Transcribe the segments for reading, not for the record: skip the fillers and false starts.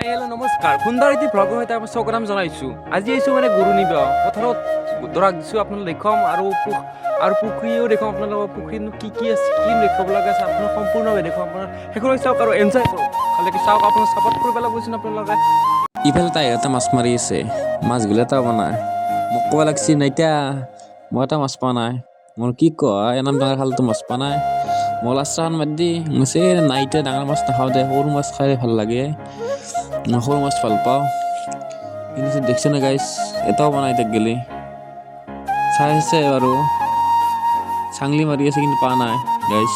Hello' নমস্কাৰ সুন্দৰটি ভ্লগৰ সৈতে মই স্বাগতম জনাইছোঁ। আজি আহিছোঁ মানে গৰু নিব পথাৰত দৰাক দিছোঁ আপোনালোক দেখুৱাম আৰু পুখুৰীও দেখুৱাম আপোনালোকক। পুখুৰীনো কি আছে কি দেখুৱাব লগা আছে আপোনালোক সম্পূৰ্ণভাৱে দেখুৱাম। আপোনাৰ শেষলৈ চাওক আৰু এনজয় কৰক। খালি চাওক আপোনাক ছাপৰ্ট কৰিব লাগিছিল আপোনালোকে। ইফালে তাই এটা মাছ মাৰি আছে, মাছগুলো এটা পোৱা নাই। মোক ক'ব লাগছি নাইতিয়া মই এটা মাছ পোৱা নাই। মোৰ কি কয় এনাম ডাঙৰ খালতো মাছ পোৱা নাই। মই লাষ্টখন মাৰি দি কৈছে নাইতিয়া ডাঙৰ মাছ নাখাওঁ দে, সৰু মাছ খাই ভাল লাগে। সৰু মাছ ভাল পাওঁ। কিন্তু দেখছে না গাইছ এটাও পোৱা নাই তাক গেলি চাই আছে বাৰু চাংলি মাৰি আছে কিন্তু পোৱা নাই গাইছ।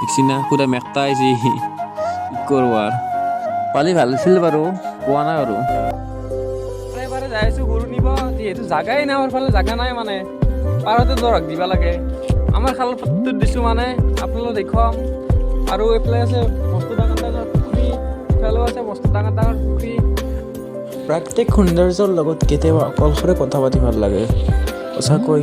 দেখছি না পুৰা মেকটা আহিছে কি কৰিব আৰু পালি ভাল আছিল বাৰু, পোৱা নাই বাৰু। বাৰে যাই আছোঁ গৰু নিব, যিহেতু জাগাই নাই আমাৰ ফালে, জাগা নাই মানে পাৰতে দৰক দিব লাগে। আমাৰ খাল পাতটোত দিছোঁ মানে আপোনালোক দেখুৱাম। আৰু এইফালে আছে মস্ত ডাঙৰ ডাঙৰ পুখুৰী, ইফালেও আছে মস্ত ডাঙৰ ডাঙৰ পুখুৰী। প্ৰাকৃতিক সৌন্দৰ্যৰ লগত কেতিয়াবা অকলশৰে কথা পাতি ভাল লাগে সঁচাকৈ।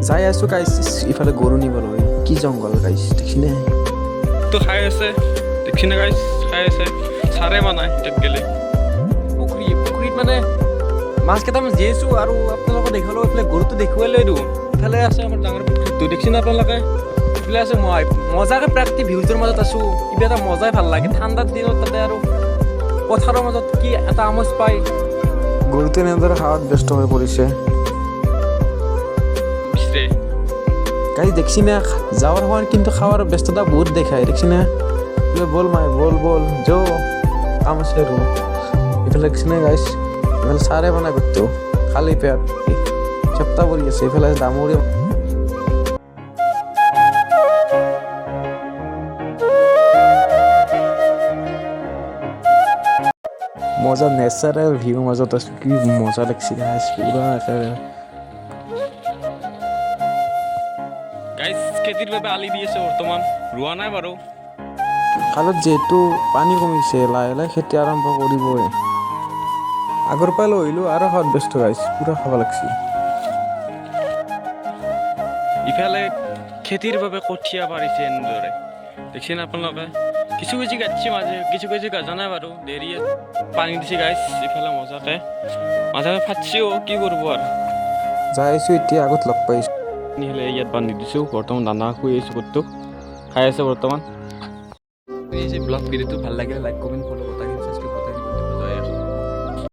যাই আছোঁ গাইছ ইফালে গৰু নিবলৈ, কি জংঘল গাইছ দেখিনে। তো খাই আছে দেখছি না গাইছ, খাই আছে চাৰে বনাই তাত গেলে পুখুৰীত মানে মাছ কেইটামান জীয়াইছোঁ। আৰু আপোনালোকে দেখালেও এইফালে গৰুটো দেখুৱাই লৈ দিওঁ। ইফালে আছে আমাৰ ডাঙৰ পুখুৰীটো দেখছি না আপোনালোকে। এইফালে আছে মই মজাকৈ প্ৰাকৃতিক ভিউজৰ মাজত আছোঁ। কিবা এটা মজাই ভাল লাগে ঠাণ্ডাৰ দিনত। তাতে আৰু পথাৰৰ মাজত কি এটা আমেজ পায়। গৰুটো এনেদৰে খাৱাত ব্যস্ত হৈ পৰিছে গাইছ দেখছি না। যাৱাৰ সময়ত কিন্তু খাৱাৰ ব্যস্ততা বহুত দেখায় দেখছি না। বল মাই বল যৌ কাম আছে আৰু এইফালে দেখছি না গাইছ। এইফালে চাৰে বনাই পেটটো খালী পেট চেপ্তা পৰি আছে। এইফালে দামুৰি মজা নেচাৰেল ভিউ মাজত আছোঁ। কি মজা লাগছে গাইছ, পুৰা একেবাৰে। গাইছ খেতিৰ বাবে আলি দি আছে বৰ্তমান, ৰোৱা নাই বাৰু। খালত যিহেতু পানী কমিছে লাহে লাহে খেতি আৰম্ভ কৰিবই। আগৰ পৰাই লৈ আহিলোঁ আৰু খাৱাত ব্যস্ত গাইছ, পুৰা খাব লাগছি। ইফালে খেতিৰ বাবে কঠীয়া পাৰিছে এনেদৰে দেখছেনে আপোনালোকে। কিছু গাঁতছি মাজে কিছু গাজা নাই বাৰু, দেৰিয়ে পানী দিছে গাইছ। ইফালে মজাকে মাজে ফাটছিও, কি কৰিব আৰু। যাই আহিছোঁ এতিয়া, আগত লগ পাইছোঁ। হ'লে ইয়াত বান্ধি দিছোঁ বৰ্তমান, দানা খুৱাই আছোঁ কুকুৰটোক, খাই আছে বৰ্তমান। এই যে ব্লগ ভিডিঅ'টো ভাল লাগিলে লাইক কমেণ্ট